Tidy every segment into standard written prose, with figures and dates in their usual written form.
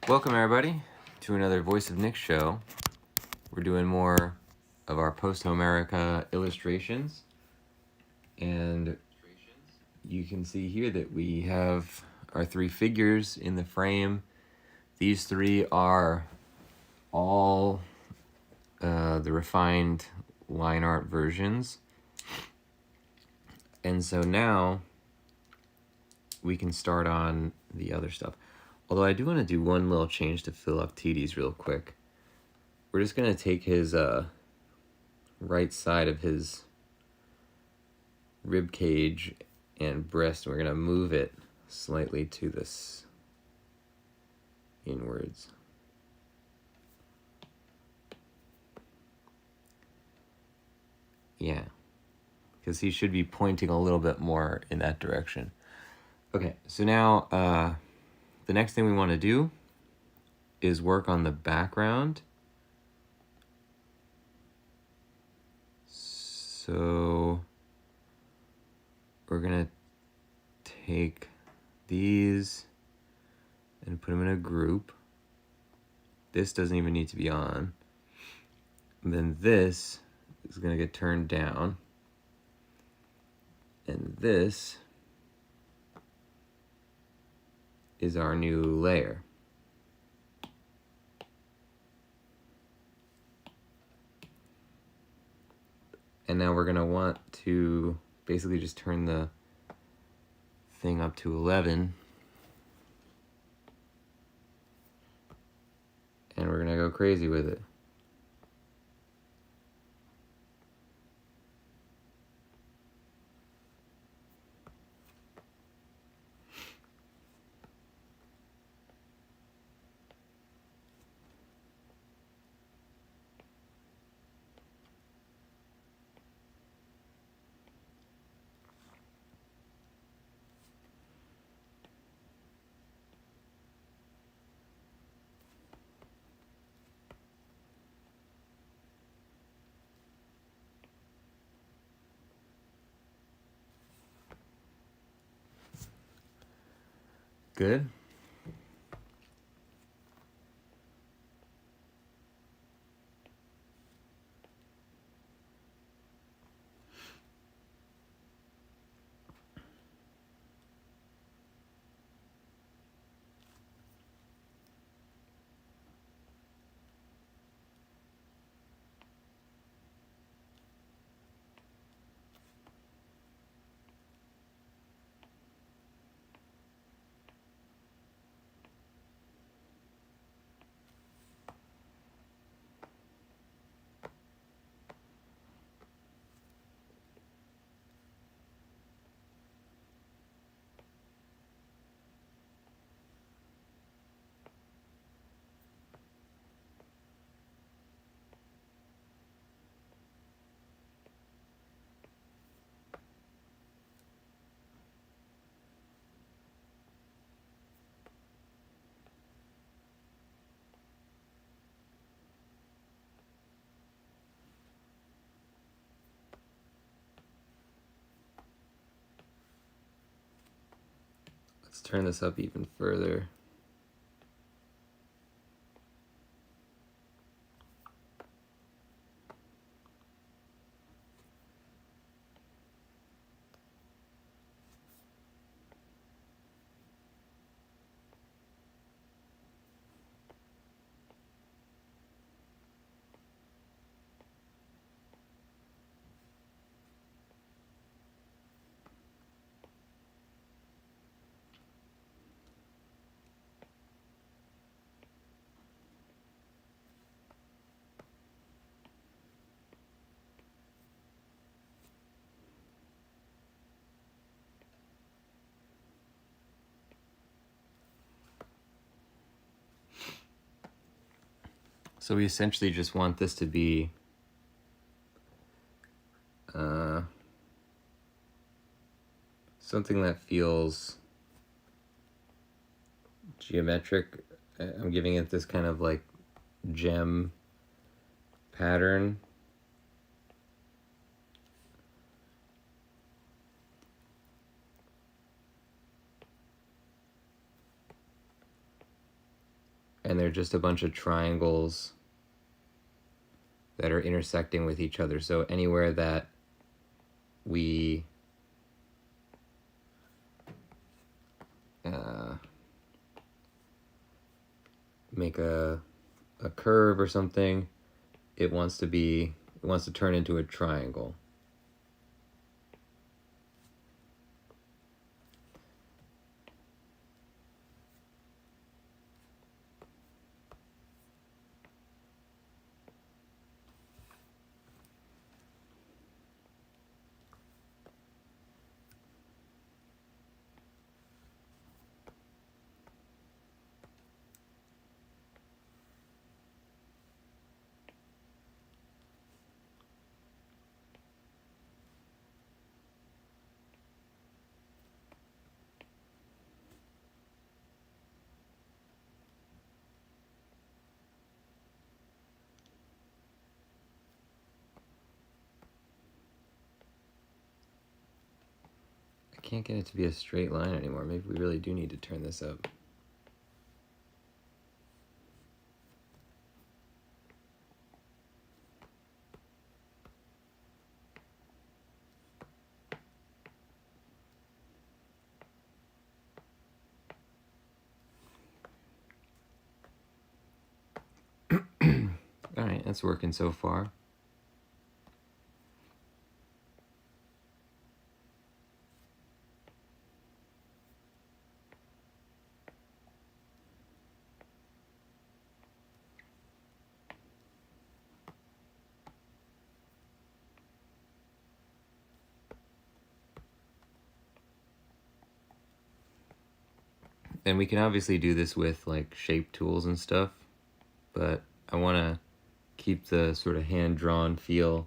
Welcome everybody to another Voice of Nick show. We're doing more of our Posthomerica illustrations, and you can see here that we have our three figures in the frame. These three are all the refined line art versions, and so now we can start on the other stuff. Although I do want to do one little change to Philoctetes real quick. We're just going to take his right side of his rib cage and breast, and we're going to move it slightly to this inwards. Yeah, because he should be pointing a little bit more in that direction. Okay, so now the next thing we want to do is work on the background. So we're gonna take these and put them in a group. This doesn't even need to be on. And then this is gonna get turned down. And this is our new layer. And now we're gonna want to basically just turn the thing up to 11. And we're gonna go crazy with it. Good. Let's turn this up even further. So we essentially just want this to be something that feels geometric. I'm giving it this kind of like gem pattern. and they're just a bunch of triangles that are intersecting with each other. So anywhere that we make a curve or something, it wants to turn into a triangle. I can't get it to be a straight line anymore. Maybe we really do need to turn this up. All right, that's working so far. And we can obviously do this with like shape tools and stuff, but I want to keep the sort of hand-drawn feel,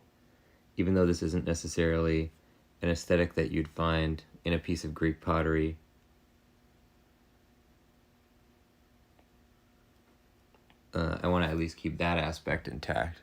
even though this isn't necessarily an aesthetic that you'd find in a piece of Greek pottery. I want to at least keep that aspect intact.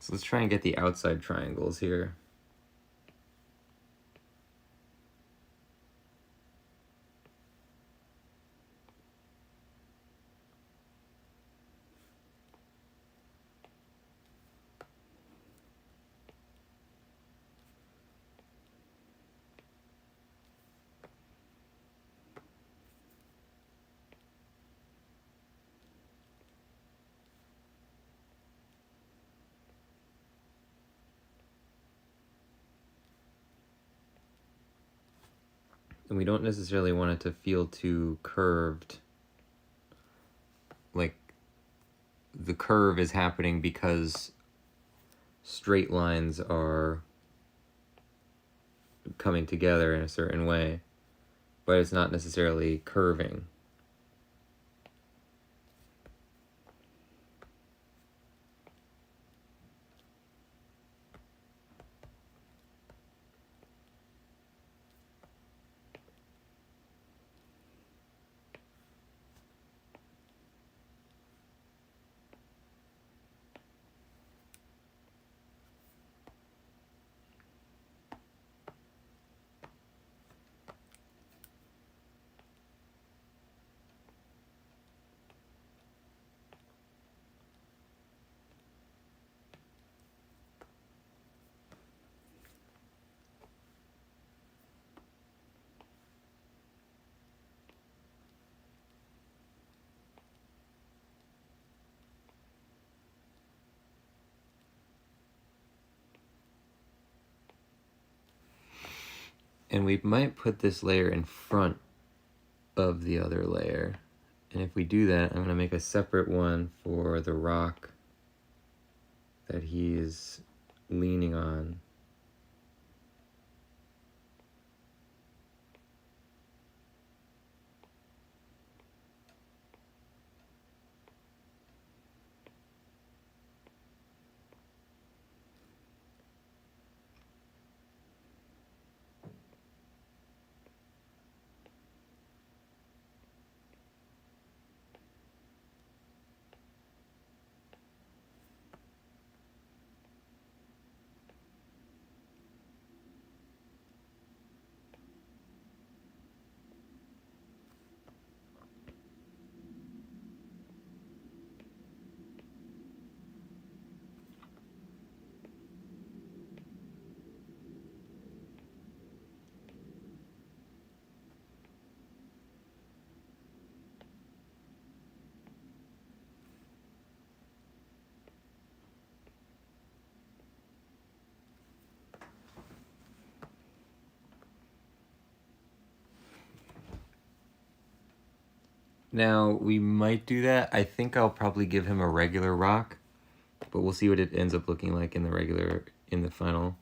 So let's try and get the outside triangles here. And we don't necessarily want it to feel too curved. Like the curve is happening because straight lines are coming together in a certain way, but it's not necessarily curving. And we might put this layer in front of the other layer And if we do that, I'm going to make a separate one for the rock that he is leaning on. Now, we might do that. I think I'll probably give him a regular rock, but we'll see what it ends up looking like in the final.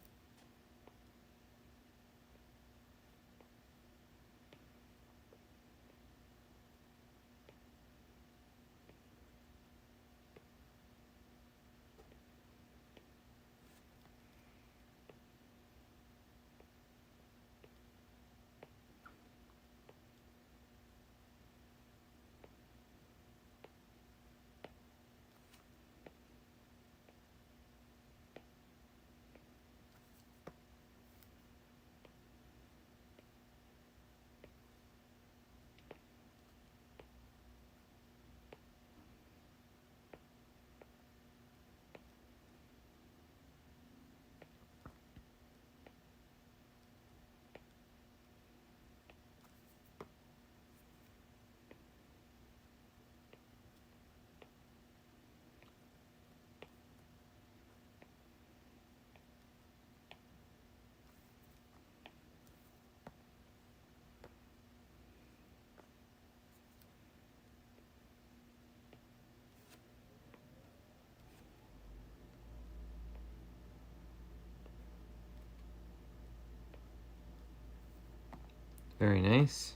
Very nice.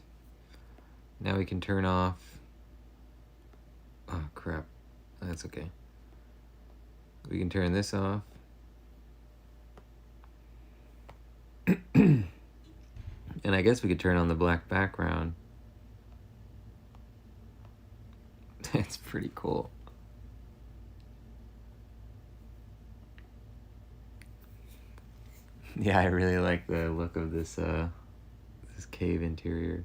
Now we can turn off. Oh, crap. That's okay. We can turn this off. And I guess we could turn on the black background. That's pretty cool. Yeah, I really like the look of this this cave interior.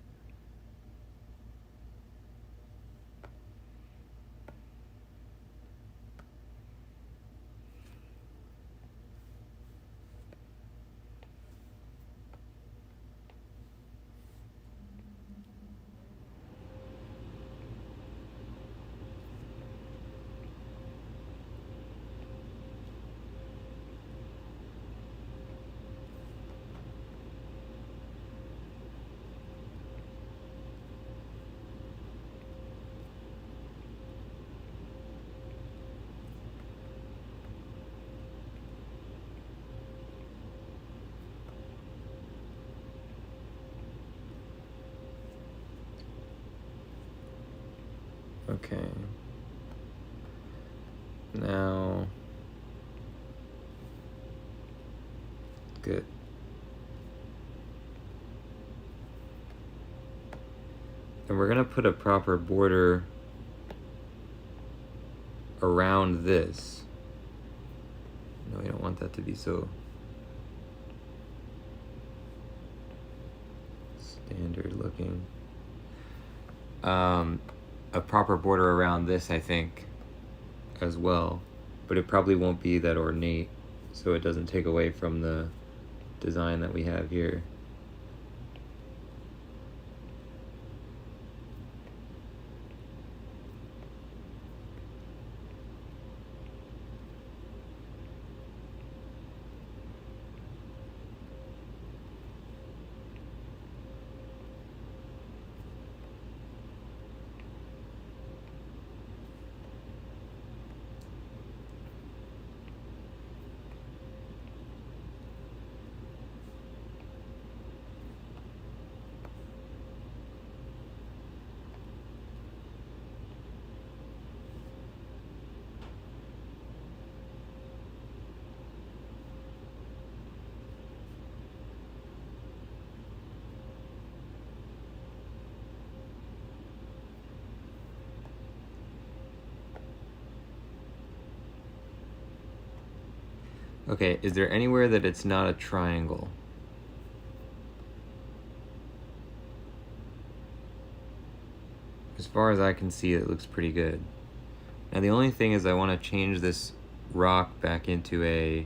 Okay. Now, good. And we're gonna put a proper border around this. No, we don't want that to be so standard looking. A proper border around this, I think, as well, but it probably won't be that ornate, so it doesn't take away from the design that we have here. Okay, is there anywhere that it's not a triangle? As far as I can see, it looks pretty good. Now the only thing is I want to change this rock back into a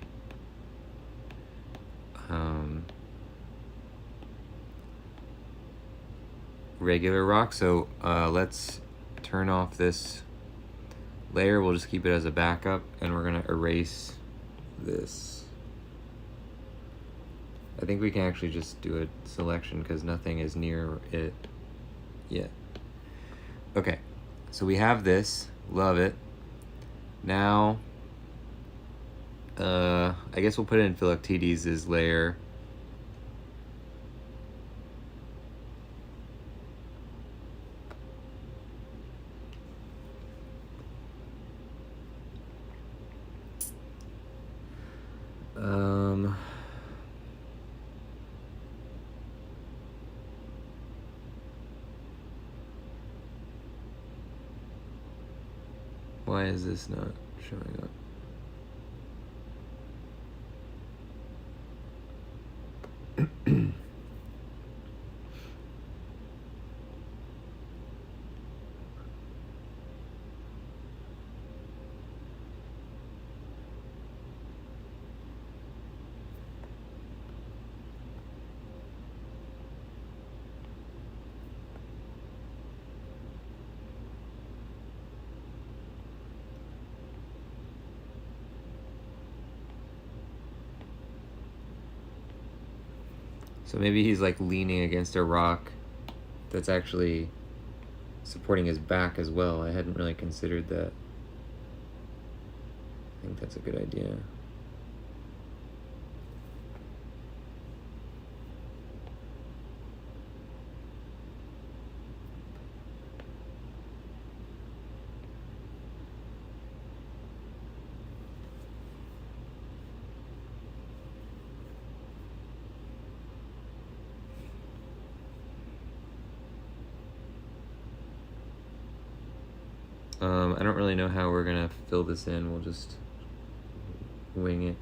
regular rock. So let's turn off this layer. We'll just keep it as a backup, and we're gonna erase this. I think we can actually just do a selection because nothing is near it yet. Okay, so we have this. Love it. Now, I guess we'll put it in Philoctetes' layer. Why is this not showing up? So maybe he's like leaning against a rock that's actually supporting his back as well. I hadn't really considered that. I think that's a good idea. I don't really know how we're gonna fill this in. We'll just wing it.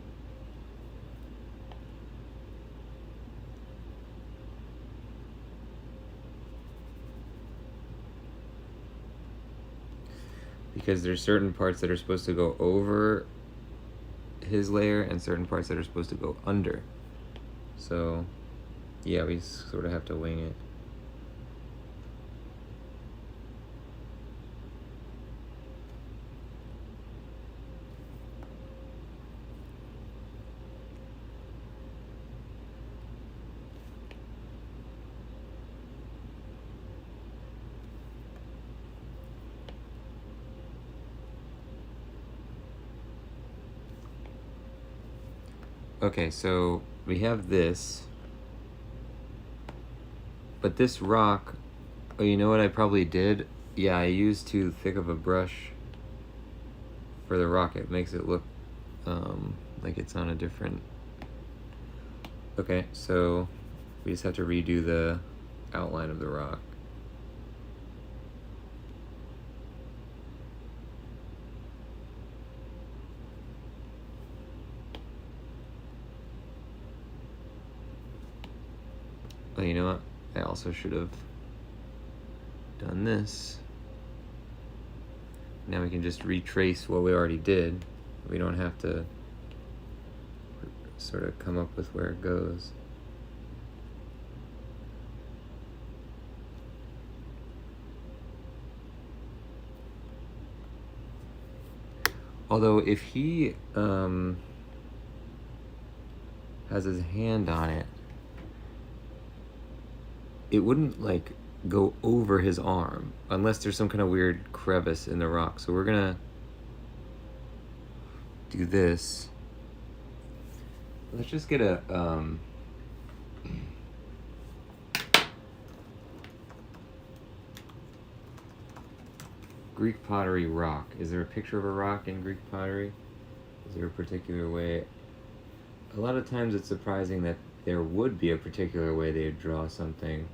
Because there's certain parts that are supposed to go over his layer and certain parts that are supposed to go under. So, yeah, we sort of have to wing it. Okay, so we have this, but this rock, oh, you know what I probably did? Yeah, I used too thick of a brush for the rock. It makes it look like it's on a different... Okay, so we just have to redo the outline of the rock. Oh, you know what? I also should have done this. Now we can just retrace what we already did. We don't have to sort of come up with where it goes. Although if he has his hand on it, it wouldn't like go over his arm unless there's some kind of weird crevice in the rock. So we're gonna do this. Let's just get a Greek pottery rock. Is there a picture of a rock in Greek pottery? Is there a particular way? A lot of times it's surprising that there would be a particular way they'd draw something.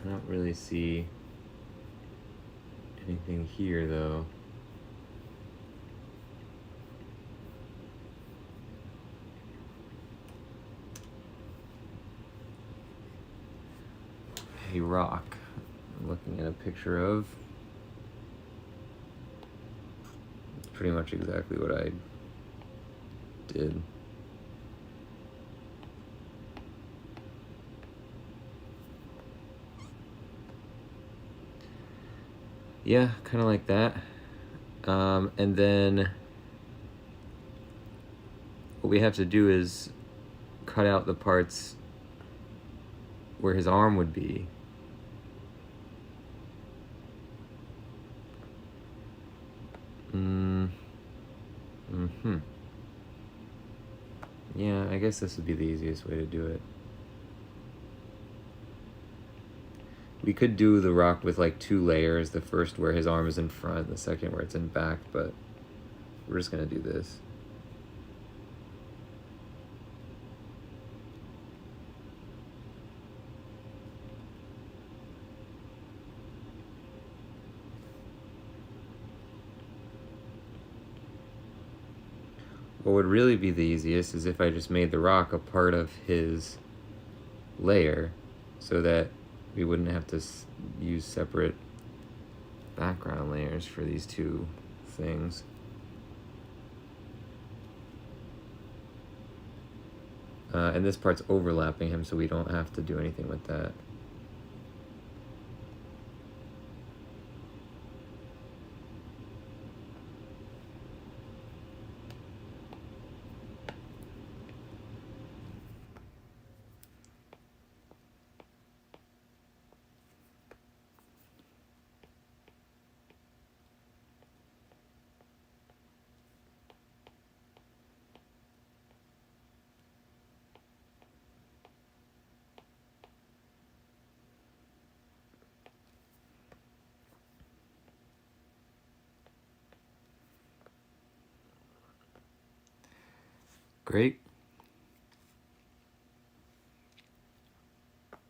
I don't really see anything here though. a rock. I'm looking at a picture of. It's pretty much exactly what I did. Yeah, kind of like that. And then what we have to do is cut out the parts where his arm would be. Yeah, I guess this would be the easiest way to do it. We could do the rock with like 2 layers, the first where his arm is in front, the second where it's in back, but we're just gonna do this. What would really be the easiest is if I just made the rock a part of his layer so that we wouldn't have to use separate background layers for these 2 things. And this part's overlapping him, so we don't have to do anything with that. Great.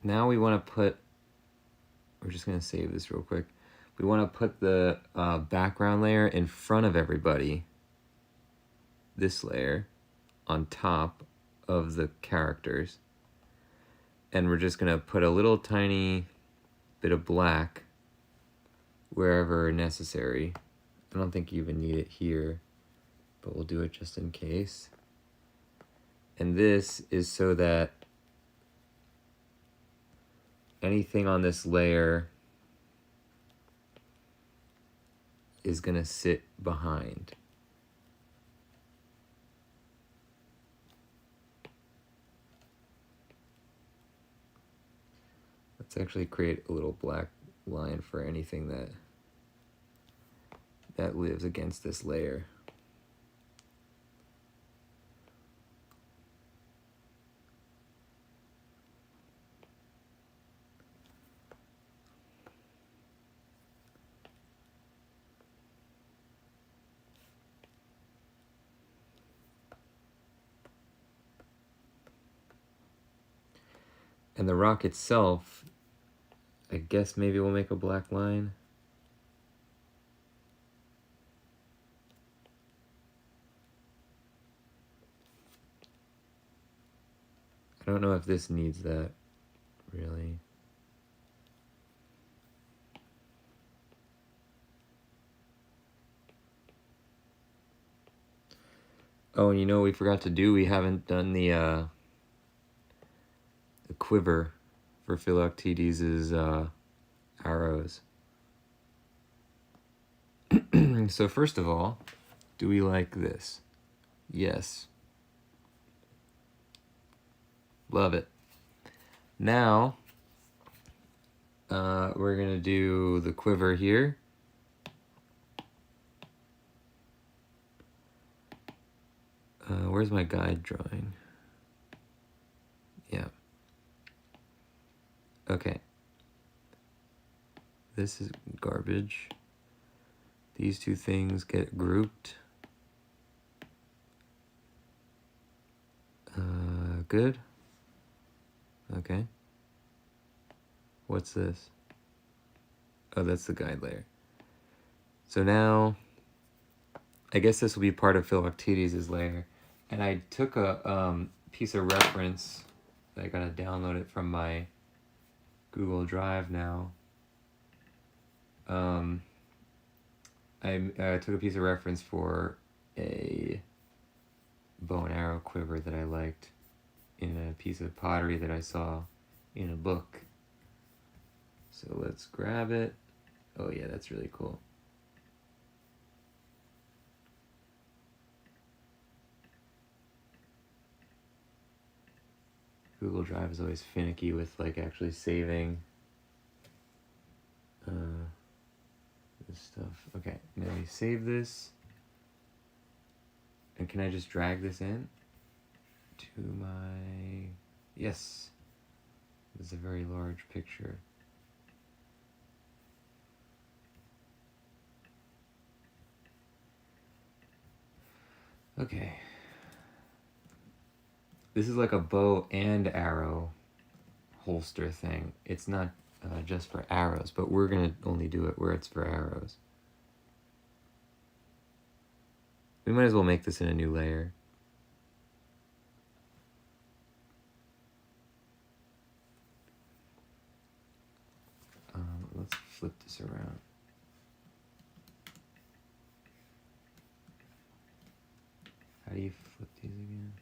Now we want to put, we're just going to save this real quick. We want to put the background layer in front of everybody, this layer, on top of the characters. And we're just going to put a little tiny bit of black wherever necessary. I don't think you even need it here, but we'll do it just in case. And this is so that anything on this layer is going to sit behind. Let's actually create a little black line for anything that lives against this layer. And the rock itself, I guess maybe we'll make a black line. I don't know if this needs that, really. Oh, and you know what we forgot to do? We haven't done the quiver for Philoctetes' arrows. So first of all, do we like this? Yes. Love it. Now, we're going to do the quiver here. Where's my guide drawing? Yeah. Okay. This is garbage. These 2 things get grouped. Good. Okay. What's this? Oh, that's the guide layer. So now, I guess this will be part of Philoctetes' layer. And I took a piece of reference. I gotta download it from my Google Drive now. I took a piece of reference for a bow and arrow quiver that I liked in a piece of pottery that I saw in a book. So let's grab it. Oh yeah, that's really cool. Google Drive is always finicky with like actually saving this stuff. Okay, now we save this. And can I just drag this in to my... Yes. This is a very large picture. Okay. This is like a bow and arrow holster thing. It's not just for arrows, but we're going to only do it where it's for arrows. We might as well make this in a new layer. Let's flip this around. How do you flip these again?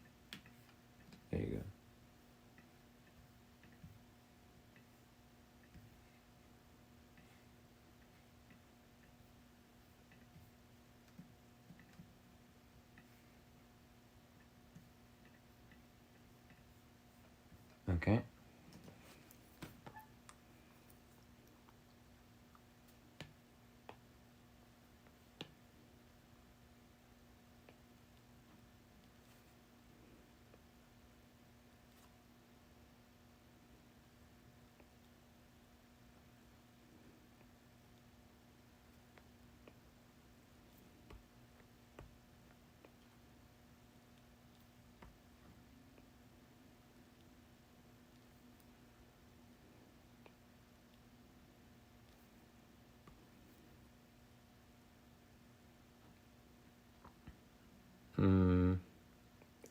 There you go. Okay.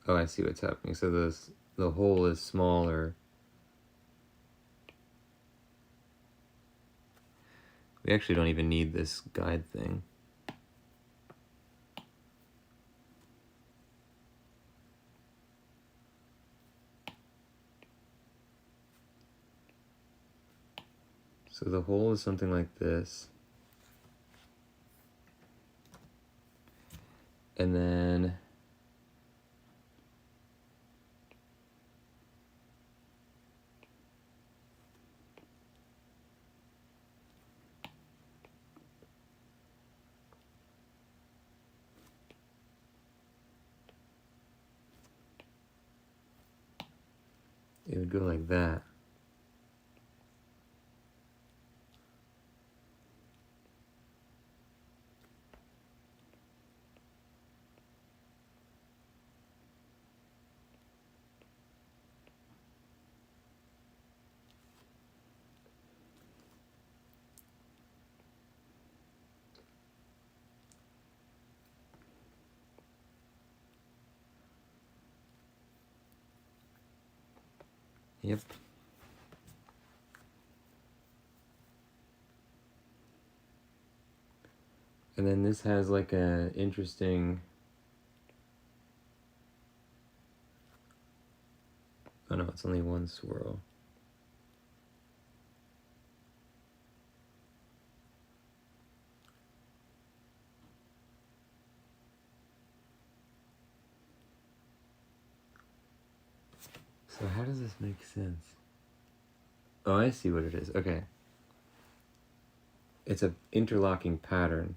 Oh, I see what's happening. So the hole is smaller. We actually don't even need this guide thing. So the hole is something like this. And then it would go like that. Yep. And then this has like a interesting... Oh no, it's only one swirl. So how does this make sense? Oh, I see what it is. Okay. It's an interlocking pattern.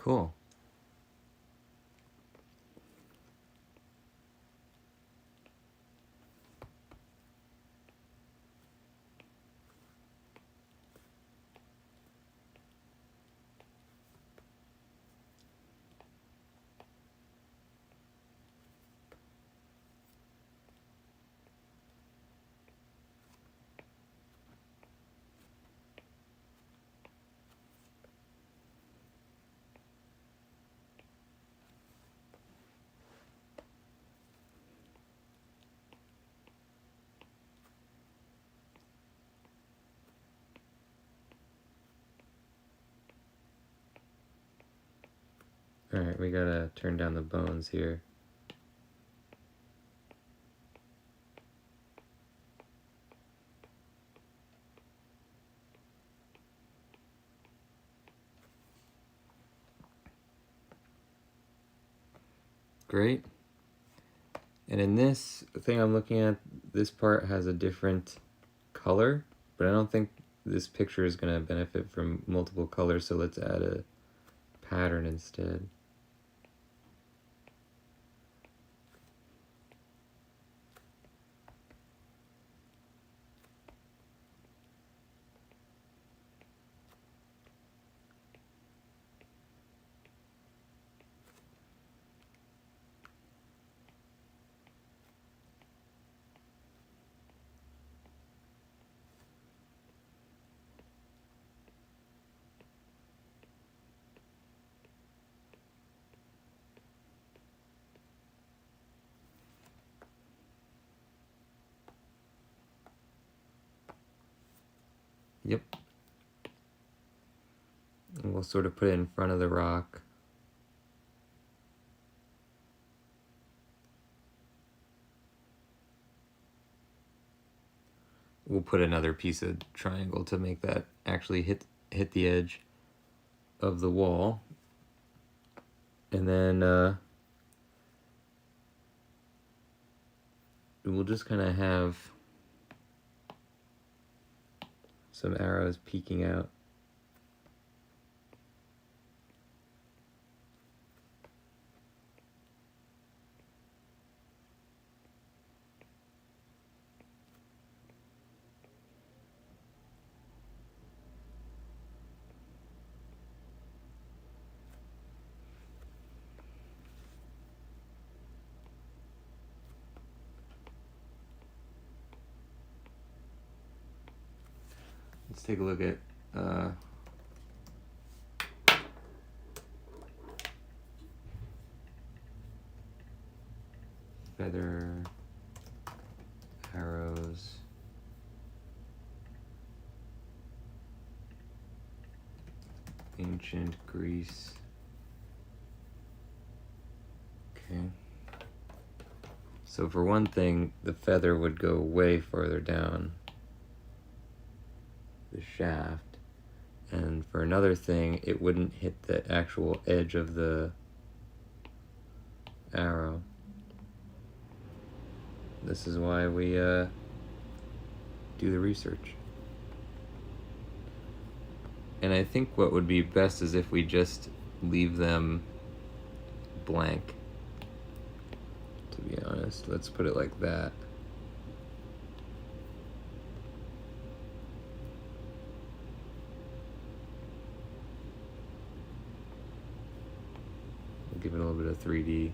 Cool. Alright, we gotta turn down the bones here. Great. And in this thing I'm looking at, this part has a different color, but I don't think this picture is going to benefit from multiple colors, so let's add a pattern instead. Yep. And we'll sort of put it in front of the rock. We'll put another piece of triangle to make that actually hit the edge of the wall. And then we'll just kind of have some arrows peeking out. Let's take a look at feather, arrows, ancient Greece. Okay. So for one thing, the feather would go way further down the shaft, and for another thing, it wouldn't hit the actual edge of the arrow. This is why we do the research. And I think what would be best is if we just leave them blank, to be honest. Let's put it like that. Give it a little bit of 3D.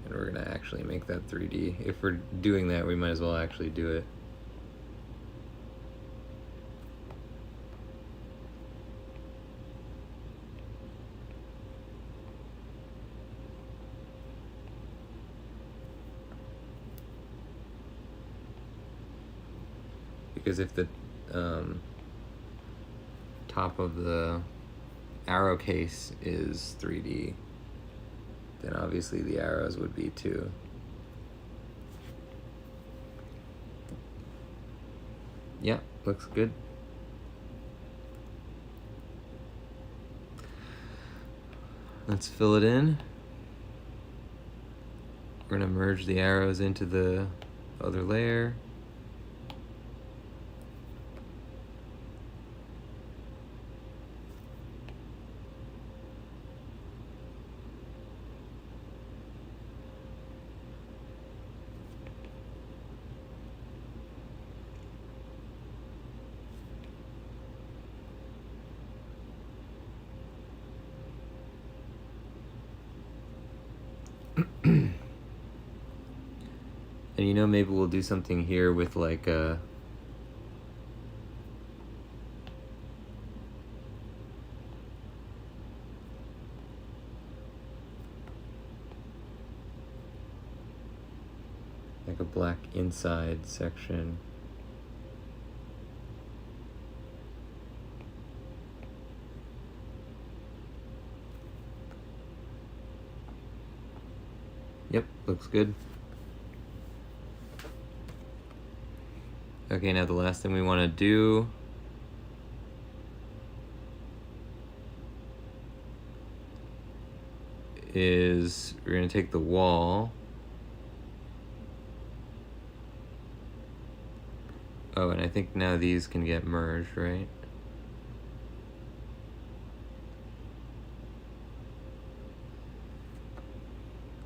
And we're gonna actually make that 3D. If we're doing that, we might as well actually do it. Because if the top of the arrow case is 3D, then obviously the arrows would be too. Yeah, looks good. Let's fill it in. We're We're going to merge the arrows into the other layer. And you know, maybe we'll do something here with like a black inside section. Yep, looks good. Okay, now the last thing we want to do is we're going to take the wall. Oh, and I think now these can get merged, right?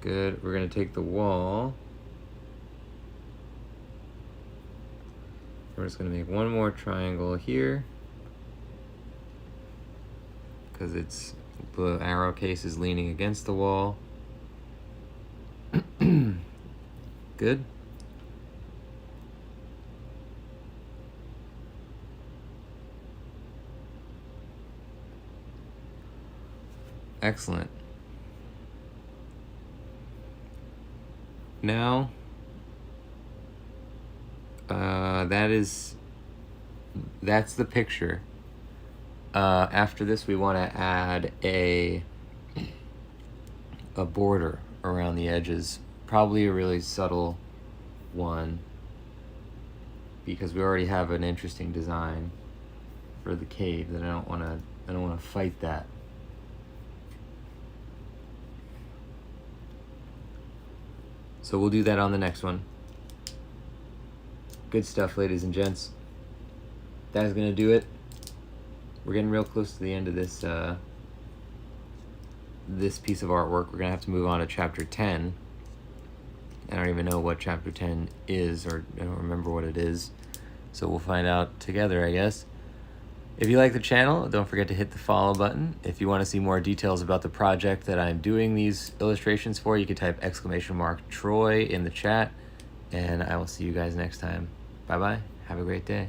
Good. We're going to take the wall. We're just going to make one more triangle here because it's the arrow case is leaning against the wall. Good. Excellent. Now, that's the picture. After this, we want to add a border around the edges, probably a really subtle one, because we already have an interesting design for the cave that I don't want to fight that. So we'll do that on the next one. Good stuff, ladies and gents. That is gonna do it. We're getting real close to the end of this this piece of artwork. We're gonna have to move on to chapter 10. I don't even know what chapter 10 is, or I don't remember what it is. So we'll find out together, I guess. If you like the channel, don't forget to hit the follow button. If you want to see more details about the project that I'm doing these illustrations for, you can type !Troy in the chat, and I will see you guys next time. Bye-bye. Have a great day.